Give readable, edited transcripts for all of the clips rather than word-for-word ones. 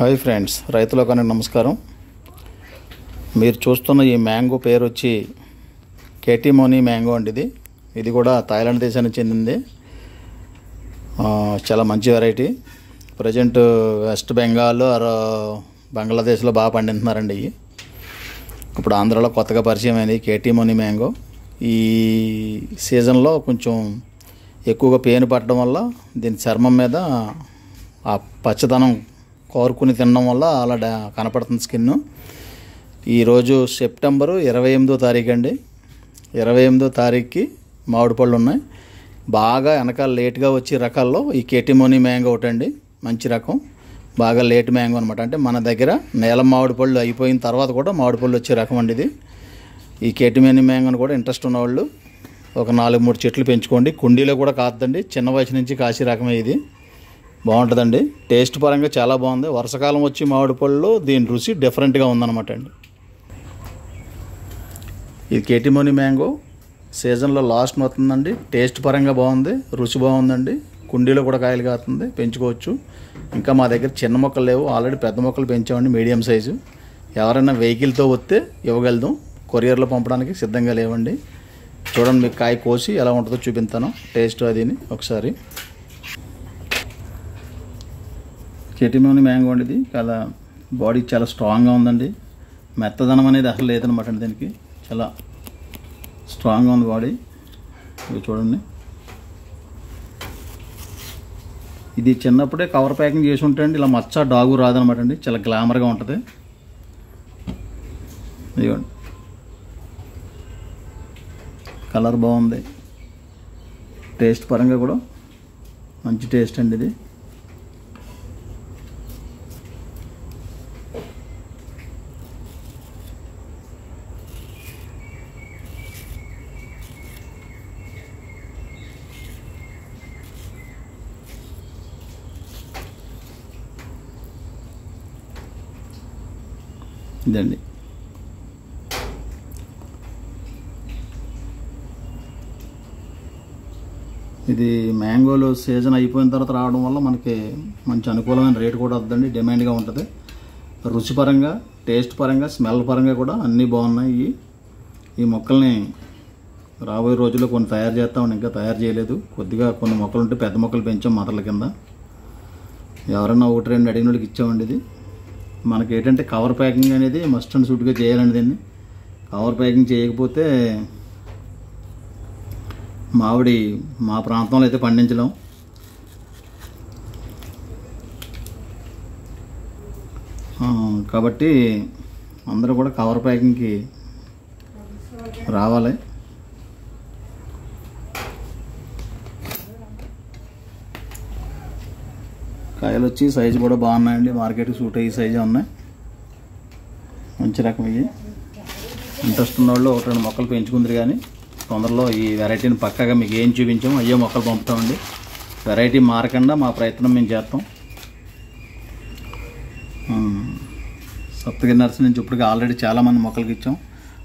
Hi friends, రైతులకు నమస్కారం. మీరు చూస్తున్న ఈ మ్యాంగో పేరు వచ్చి కేటీమోనీ మ్యాంగో అండి. ఇది కూడా థాయిలాండ్ దేశానికి చెందింది. చాలా మంచి వెరైటీ. ప్రజెంట్ వెస్ట్ బెంగాల్ బంగ్లాదేశ్లో బాగా పండిస్తున్నారండి. ఇవి ఇప్పుడు ఆంధ్రాలో కొత్తగా పరిచయం అయింది కేటీమోనీ మ్యాంగో. ఈ సీజన్లో కొంచెం ఎక్కువగా పేను పట్టడం వల్ల దీని చర్మం మీద ఆ పచ్చదనం కోరుకుని తినడం వల్ల అలా కనపడుతుంది స్కిన్. ఈరోజు సెప్టెంబరు 28వ తారీఖు అండి. 28వ తారీఖుకి మామిడి పళ్ళు ఉన్నాయి. బాగా వెనకాల లేట్గా వచ్చే రకాల్లో ఈ కేటీమోనీ మ్యాంగో ఒకటండి. మంచి రకం, బాగా లేట్ మ్యాంగో అనమాట. అంటే మన దగ్గర నేల మామిడి పళ్ళు అయిపోయిన తర్వాత కూడా మామిడి పళ్ళు వచ్చే రకం అండి ఇది. ఈ కేటీమోనీ మ్యాంగోని కూడా ఇంట్రెస్ట్ ఉన్నవాళ్ళు ఒక 4-3 చెట్లు పెంచుకోండి. కుండీలో కూడా కాదండి, చిన్న వయసు నుంచి కాసే రకమే ఇది. బాగుంటుందండి. టేస్ట్ పరంగా చాలా బాగుంది. వర్షాకాలం వచ్చి మామిడి పళ్ళు దీని రుచి డిఫరెంట్గా ఉందన్నమాట అండి. ఇది కేటీమోనీ మ్యాంగో సీజన్లో లాస్ట్ అవుతుందండి. టేస్ట్ పరంగా బాగుంది, రుచి బాగుందండి. కుండీలో కూడా కాయలు కాస్తుంది, పెంచుకోవచ్చు. ఇంకా మా దగ్గర చిన్న మొక్కలు లేవు, ఆల్రెడీ పెద్ద మొక్కలు పెంచామండి, మీడియం సైజు. ఎవరైనా వెహికల్తో వస్తే ఇవ్వగలదు, కొరియర్లో పంపడానికి సిద్ధంగా లేవండి. చూడండి, మీకు కాయ కోసి ఎలా ఉంటుందో చూపిస్తాను, టేస్ట్ అదిని ఒకసారి. కేటీమోనీ మ్యాంగో అండి. ఇది చాలా బాడీ చాలా స్ట్రాంగ్గా ఉందండి. మెత్తదనం అనేది అసలు లేదనమాట అండి. దీనికి చాలా స్ట్రాంగ్గా ఉంది బాడీ. ఇవి చూడండి. ఇది చిన్నప్పుడే కవర్ ప్యాకింగ్ చేసి ఉంటాయండి. ఇలా మచ్చ డాగు రాదనమాట అండి. చాలా గ్లామర్గా ఉంటుంది. ఇదిగోండి, కలర్ బాగుంది. టేస్ట్ పరంగా కూడా మంచి టేస్ట్ అండి ఇది. ఇదండి. ఇది మ్యాంగోలు సీజన్ అయిపోయిన తర్వాత రావడం వల్ల మనకి మంచి అనుకూలమైన రేటు కూడా వద్దండి, డిమాండ్గా ఉంటుంది. రుచి పరంగా, టేస్ట్ పరంగా, స్మెల్ పరంగా కూడా అన్నీ బాగున్నాయి. ఈ మొక్కల్ని రాబోయే రోజుల్లో కొన్ని తయారు చేస్తామని, ఇంకా తయారు చేయలేదు. కొద్దిగా కొన్ని మొక్కలు ఉంటే పెద్ద మొక్కలు పెంచాం మదర్ల కింద. ఎవరన్నా 1-2 అడిగిన వాళ్ళకి ఇచ్చామండి. ఇది మనకి ఏంటంటే కవర్ ప్యాకింగ్ అనేది మస్ట్ అండ్ షుడ్గా చేయాలండి. దీన్ని కవర్ ప్యాకింగ్ చేయకపోతే మామిడి మా ప్రాంతంలో అయితే పండించలేం. కాబట్టి అందరూ కూడా కవర్ ప్యాకింగ్కి రావాలి. కాయలు వచ్చి సైజు కూడా బాగున్నాయండి. మార్కెట్కి సూట్ అయ్యే సైజే ఉన్నాయి. మంచి రకం ఇవి. ఇంట్రెస్ట్ ఉన్నవాళ్ళు 1-2 మొక్కలు పెంచుకుందరు. కానీ తొందరలో ఈ వెరైటీని పక్కాగా మీకు ఏం చూపించాము అయ్యే మొక్కలు పంపుతామండి. వెరైటీ మారకుండా మా ప్రయత్నం మేము చేస్తాం. సప్తగిరి నర్సరీ నుంచి ఇప్పటికి ఆల్రెడీ చాలామంది మొక్కలకి ఇచ్చాం.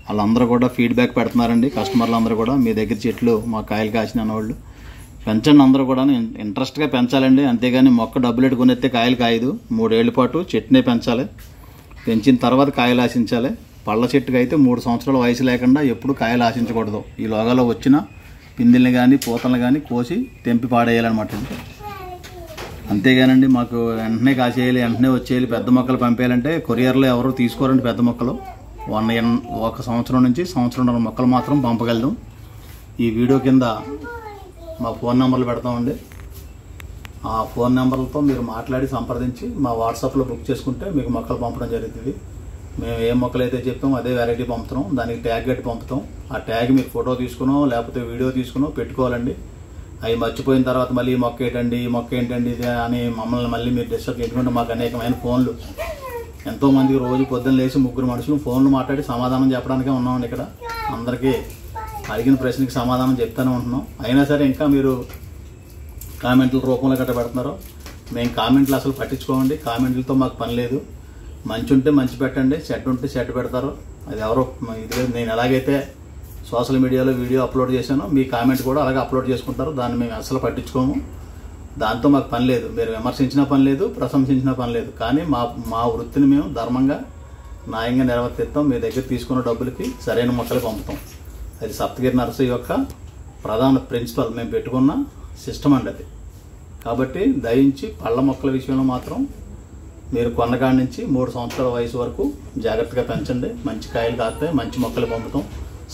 వాళ్ళందరూ కూడా ఫీడ్బ్యాక్ పెడుతున్నారండి. కస్టమర్లు అందరూ కూడా మీ దగ్గర చెట్లు మా కాయలు కాసిన అన్నవాళ్ళు పెంచండి. అందరూ కూడా ఇంట్రెస్ట్గా పెంచాలండి. అంతేగాని మొక్క డబ్బులు పెట్టుకుని కాయలు కాయదు. 3 ఏళ్ల పాటు చెట్టునే పెంచాలి. పెంచిన తర్వాత కాయలు ఆశించాలి. పళ్ళ చెట్టుకి అయితే 3 సంవత్సరాల వయసు లేకుండా ఎప్పుడు కాయలు ఆశించకూడదు. ఈ లోగాలో వచ్చిన పిందిల్ని కానీ పూతలను కానీ కోసి తెంపి పాడేయాలన్నమాట. అంతేగానండి మాకు వెంటనే కాసేయాలి, వెంటనే వచ్చేయాలి, పెద్ద మొక్కలు పంపేయాలంటే కొరియర్లో ఎవరు తీసుకోరండి. పెద్ద మొక్కలు 1 సంవత్సరం నుంచి 1.5 మొక్కలు మాత్రం పంపగలదు. ఈ వీడియో కింద మా ఫోన్ నెంబర్లు పెడతామండి. ఆ ఫోన్ నెంబర్లతో మీరు మాట్లాడి సంప్రదించి మా వాట్సాప్లో బుక్ చేసుకుంటే మీకు మొక్కలు పంపడం జరుగుతుంది. మేము ఏ మొక్కలు అయితే చెప్తామో అదే వెరైటీ పంపుతాం. దానికి ట్యాగ్ కట్టి పంపుతాం. ఆ ట్యాగ్ మీరు ఫోటో తీసుకునో లేకపోతే వీడియో తీసుకునో పెట్టుకోవాలండి. అవి మర్చిపోయిన తర్వాత మళ్ళీ ఈ మొక్క ఏంటండి, ఈ మొక్క ఏంటండి ఇది అని మమ్మల్ని మళ్ళీ మీరు డిస్టర్బ్ చేసుకుంటే మాకు అనేకమైన ఫోన్లు, ఎంతోమందికి రోజు పొద్దున్న లేచి 3 మనుషులు ఫోన్లు మాట్లాడి సమాధానం చెప్పడానికే ఉన్నామండి. ఇక్కడ అందరికీ అడిగిన ప్రశ్నకి సమాధానం చెప్తానే ఉంటున్నాం. అయినా సరే ఇంకా మీరు కామెంట్ల రూపంలో గట్ట పెడుతున్నారు. మేము కామెంట్లు అసలు పట్టించుకోమండి. కామెంట్లతో మాకు పని లేదు. మంచి ఉంటే మంచి పెట్టండి, చెడ్డ ఉంటే చెడ్డ పెడతారు. అది ఎవరో ఇది నేను ఎలాగైతే సోషల్ మీడియాలో వీడియో అప్లోడ్ చేశానో మీ కామెంట్ కూడా అలాగే అప్లోడ్ చేసుకుంటారు. దాన్ని మేము అసలు పట్టించుకోము. దాంతో మాకు పని లేదు. మీరు విమర్శించిన పని లేదు, ప్రశంసించిన పని లేదు. కానీ మా వృత్తిని మేము ధర్మంగా న్యాయంగా నిర్వర్తిస్తాం. మీ దగ్గర తీసుకున్న డబ్బులకి సరైన మొక్కలు పంపుతాం. అది సప్తగిరి నర్సరీ యొక్క ప్రధాన ప్రిన్సిపల్, మేము పెట్టుకున్న సిస్టమ్ అండి అది. కాబట్టి దయించి పళ్ళ మొక్కల విషయంలో మాత్రం మీరు కొన్నకాడి నుంచి 3 సంవత్సరాల వయసు వరకు జాగ్రత్తగా పెంచండి. మంచి కాయలు కాస్తాయి, మంచి మొక్కలు పంపుతాం.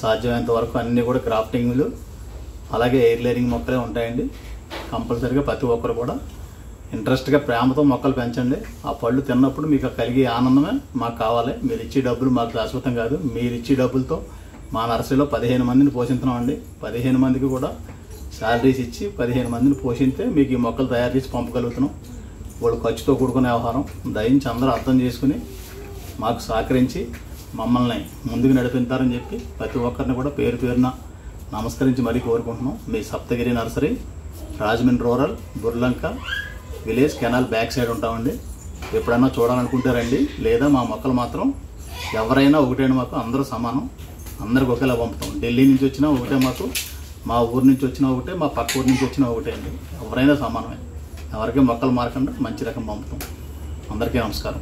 సాధ్యమైనంత వరకు అన్నీ కూడా క్రాఫ్టింగ్లు అలాగే ఎయిర్ లేరింగ్ మొక్కలే ఉంటాయండి. కంపల్సరీగా ప్రతి ఒక్కరు కూడా ఇంట్రెస్ట్గా ప్రేమతో మొక్కలు పెంచండి. ఆ పళ్ళు తిన్నప్పుడు మీకు కలిగే ఆనందమే మాకు కావాలి. మీరు ఇచ్చే డబ్బులు మాకు శాశ్వతం కాదు. మీరు ఇచ్చే డబ్బులతో మా నర్సరీలో 15 మందిని పోషిస్తున్నామండి. 15 మందికి కూడా శాలరీస్ ఇచ్చి 15 మందిని పోషిస్తే మీకు ఈ మొక్కలు తయారు చేసి పంపగలుగుతున్నాం. వాళ్ళు ఖర్చుతో కూడుకునే వ్యవహారం. దయించి అందరూ అర్థం చేసుకుని మాకు సహకరించి మమ్మల్ని ముందుకు నడిపిస్తారని చెప్పి ప్రతి ఒక్కరిని కూడా పేరు పేరున నమస్కరించి మరీ కోరుకుంటున్నాం. మీ Saptagiri nursery, Rajahmundry rural, Burlanka village, canal back side ఉంటామండి. ఎప్పుడైనా చూడాలనుకుంటే రండి. లేదా మా మొక్కలు మాత్రం ఎవరైనా ఒకటేనా, మాకు అందరూ సమానం. అందరికి ఒకేలా పంపుతాం. ఢిల్లీ నుంచి వచ్చినా ఒకటే మాకు, మా ఊరు నుంచి వచ్చినా ఒకటే, మా పక్క ఊరు నుంచి వచ్చినా ఒకటే అండి. ఎవరైనా సమానమే. ఎవరికి మొక్కలు మారకుండా మంచి రకం పంపుతాం. అందరికీ నమస్కారం.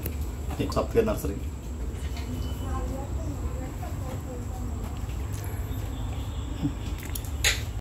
మీకు సప్తగిరి నర్సరీ.